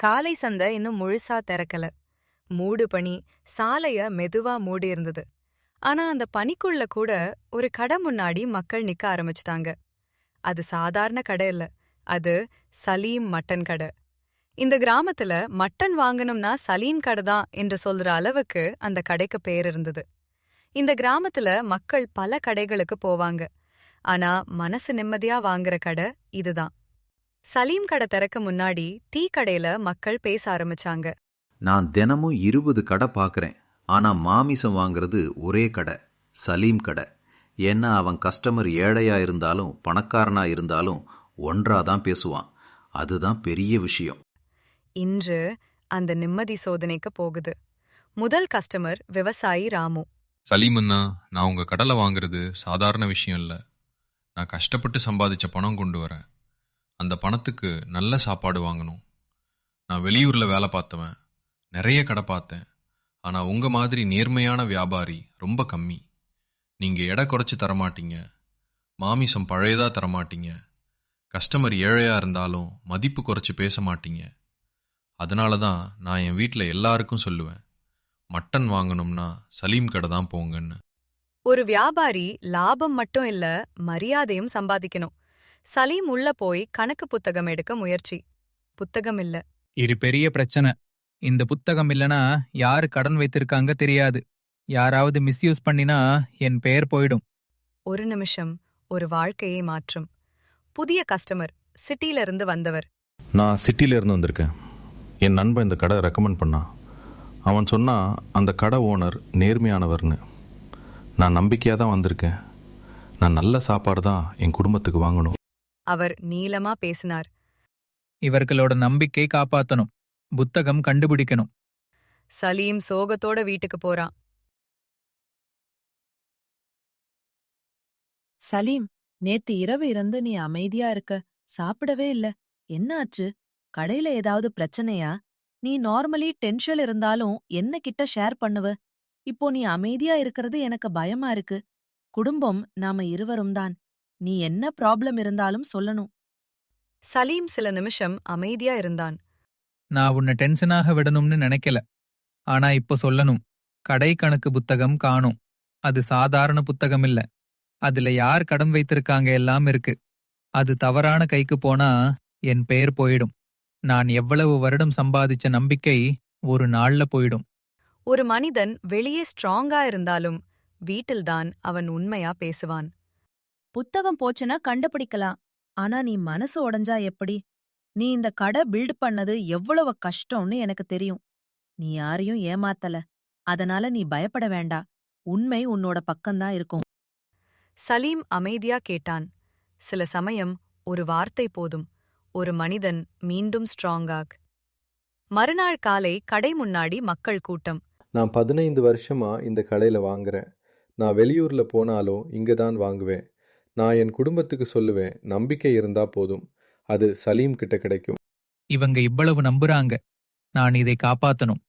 காலை சந்தை இன்னும் முழுசா திறக்கல. மூடு பனி சாலைய மெதுவா மூடி இருந்தது. ஆனா அந்த பனிக்குள்ள கூட ஒரு கடை முன்னாடி மக்கள் நிக்க ஆரம்பிச்சிட்டாங்க. அது சாதாரண கடை இல்ல, அது சலீம் மட்டன் கடை. இந்த கிராமத்துல மட்டன் வாங்கணும்னா சலீம் கடை தான் என்று சொல்ற அளவுக்கு அந்த கடைக்கு பேர் இருந்தது. இந்த கிராமத்துல மக்கள் பல கடைகளுக்கு போவாங்க, ஆனா மனசு நிம்மதியா வாங்குற கடை இதுதான். சலீம் கடை திறக்க முன்னாடி டீ கடையில மக்கள் பேச ஆரம்பிச்சாங்க. நான் தினமும் 20 கடை பார்க்குறேன், ஆனால் மாமிசம் வாங்குறது ஒரே கடை, சலீம் கடை. ஏன்னா அவன் கஸ்டமர் ஏழையா இருந்தாலும் பணக்காரனா இருந்தாலும் ஒன்றாதான் பேசுவான். அதுதான் பெரிய விஷயம். இன்று அந்த நிம்மதி சோதனைக்கு போகுது. முதல் கஸ்டமர் விவசாயி ராமு. சலீமண்ணா, நான் உங்க கடலை வாங்குறது சாதாரண விஷயம் இல்லை. நான் கஷ்டப்பட்டு சம்பாதிச்ச பணம் கொண்டு வரேன். அந்த பணத்துக்கு நல்ல சாப்பாடு வாங்கணும். நான் வெளியூர்ல வேலை பார்த்தவன், நிறைய கடை பார்த்தேன். ஆனால் உங்க மாதிரி நேர்மையான வியாபாரி ரொம்ப கம்மி. நீங்க எடை குறைச்சி தரமாட்டீங்க, மாமிசம் பழையதா தரமாட்டீங்க, கஸ்டமர் ஏழையா இருந்தாலும் மதிப்பு குறைச்சி பேச மாட்டீங்க. அதனால தான் நான் என் வீட்டில் எல்லாருக்கும் சொல்லுவேன், மட்டன் வாங்கணும்னா சலீம் கடை தான் போங்கன்னு. ஒரு வியாபாரி லாபம் மட்டும் இல்ல, மரியாதையும் சம்பாதிக்கணும். சலீம் உள்ள போய் கணக்கு புத்தகம் எடுக்க முயற்சி. புத்தகம் இல்ல. இது பெரிய பிரச்சனை. இந்த புத்தகம் இல்லனா யாரு கடன் வைத்திருக்காங்க தெரியாது. யாராவது மிஸ்யூஸ் பண்ணினா என் பெயர் போயிடும். ஒரு நிமிஷம் ஒரு வாழ்க்கையை மாற்றும். புதிய கஸ்டமர், சிட்டில இருந்து வந்தவர். நான் சிட்டில இருந்து வந்திருக்கேன். என் நண்பன் இந்த கடை ரெக்கமெண்ட் பண்ணான். அவன் சொன்னா அந்த கடை ஓனர் நேர்மையானவர்னு. நான் நம்பிக்கையாக தான் வந்திருக்கேன். நான் நல்ல சாப்பாடு தான் என் குடும்பத்துக்கு வாங்கணும். அவர் நீளமா பேசினார். இவர்களோட நம்பிக்கை காப்பாத்தணும். புத்தகம் கண்டுபிடிக்கணும். சலீம் சோகத்தோட வீட்டுக்கு போறான். சலீம், நேத்து இரவு இருந்து நீ அமைதியா இருக்க, சாப்பிடவே இல்ல. என்ன ஆச்சு? கடையில ஏதாவது பிரச்சனையா? நீ நார்மலி டென்ஷன் இருந்தாலும் என்ன கிட்ட ஷேர் பண்ணுவ. இப்போ நீ அமைதியா இருக்கிறது எனக்கு பயமா இருக்கு. குடும்பம் நாம இருவரும் தான். நீ என்ன ப்ராப்ளம் இருந்தாலும் சொல்லணும். சலீம் சில நிமிஷம் அமைதியா இருந்தான். நான் உன்னை டென்ஷனாக விடணும்னு நினைக்கல. ஆனா இப்போ சொல்லணும். கடை கணக்கு புத்தகம் காணும். அது சாதாரண புத்தகம் இல்ல. அதுல யார் கடன் வைத்திருக்காங்க எல்லாம் இருக்கு. அது தவறான கைக்கு போனா என் பெயர் போயிடும். நான் எவ்வளவு வருடம் சம்பாதிச்ச நம்பிக்கை ஒரு நாள்ல போயிடும். ஒரு மனிதன் வெளியே ஸ்ட்ராங்கா இருந்தாலும் வீட்டில்தான் அவன் உண்மையா பேசுவான். புத்தகம் போச்சுன்னா கண்டுபிடிக்கலாம். ஆனா நீ மனசு உடைஞ்சா எப்படி? நீ இந்த கடை பில்ட் பண்ணது எவ்வளவு கஷ்டம்னு எனக்கு தெரியும். நீ யாரையும் ஏமாத்தல. அதனால நீ பயப்பட வேண்டா. உண்மை உன்னோட பக்கம்தான் இருக்கும். சலீம் அமைதியா கேட்டான். சில சமயம் ஒரு வார்த்தை போதும், ஒரு மனிதன் மீண்டும் ஸ்ட்ராங்காக். மறுநாள் காலை கடை முன்னாடி மக்கள் கூட்டம். நான் 15 வருஷமா இந்த கடையில் வாங்குறேன். நான் வெளியூரில் போனாலும் இங்கே தான் வாங்குவேன். நான் என் குடும்பத்துக்கு சொல்லுவேன், நம்பிக்கை இருந்தா போதும், அது சலீம் கிட்ட கிடைக்கும். இவங்க இவ்வளவு நம்புறாங்க. நான் இதை காப்பாத்தணும்.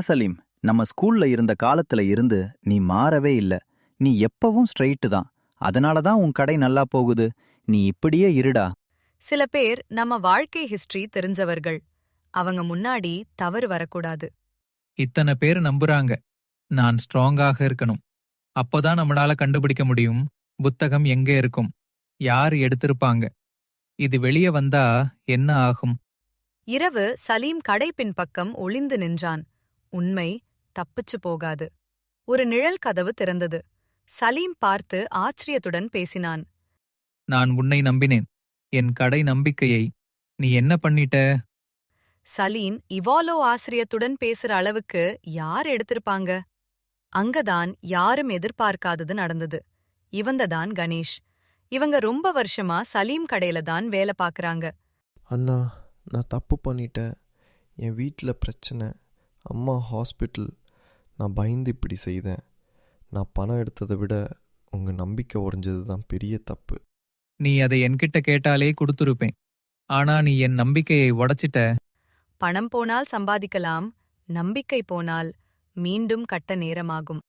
சலீம், நம்ம ஸ்கூல்ல இருந்த காலத்துல இருந்து நீ மாறவே இல்ல. நீ எப்பவும் ஸ்ட்ரெயிட்டு தான். அதனால தான் உன் கடை நல்லா போகுது. நீ இப்படியே இருடா. சில பேர் நம்ம வாழ்க்கை ஹிஸ்டரி தெரிஞ்சவர்கள். அவங்க முன்னாடி தவறு வரக்கூடாது. இத்தனை பேர் நம்புறாங்க. நான் ஸ்ட்ராங்காக இருக்கணும். அப்போதான் நம்மளால கண்டுபிடிக்க முடியும் புத்தகம் எங்க இருக்கும், யார் எடுத்திருப்பாங்க. இது வெளியே வந்தா என்ன ஆகும்? இரவு சலீம் கடை பின்பக்கம் ஒளிந்து நின்றான். உண்மை தப்பிச்சு போகாது. ஒரு நிழல் கதவு திறந்தது. சலீம் பார்த்து ஆச்சரியத்துடன் பேசினான். நான் உன்னை நம்பினேன். என் கடை நம்பிக்கையை நீ என்ன பண்ணிட்ட? சலீம் இவாலோ ஆச்சரியத்துடன் பேசுற அளவுக்கு யார் எடுத்திருப்பாங்க? அங்கதான் யாரும் எதிர்பார்க்காதது நடந்தது. இவந்ததான் கணேஷ். இவங்க ரொம்ப வருஷமா சலீம் கடையில தான் வேலை பார்க்கறாங்க. அண்ணா, நான் தப்பு பண்ணிட்டேன். என் வீட்டில் பிரச்சனை, அம்மா ஹாஸ்பிட்டல். நான் பயந்து இப்படி செய்தேன். நான் பணம் எடுத்ததை விட உங்கள் நம்பிக்கை உடைஞ்சது தான் பெரிய தப்பு. நீ அதை என்கிட்ட கேட்டாலே கொடுத்துருப்பேன். ஆனா நீ என் நம்பிக்கையை உடைச்சிட்ட. பணம் போனால் சம்பாதிக்கலாம், நம்பிக்கை போனால் மீண்டும் கட்ட நேரமாகும்.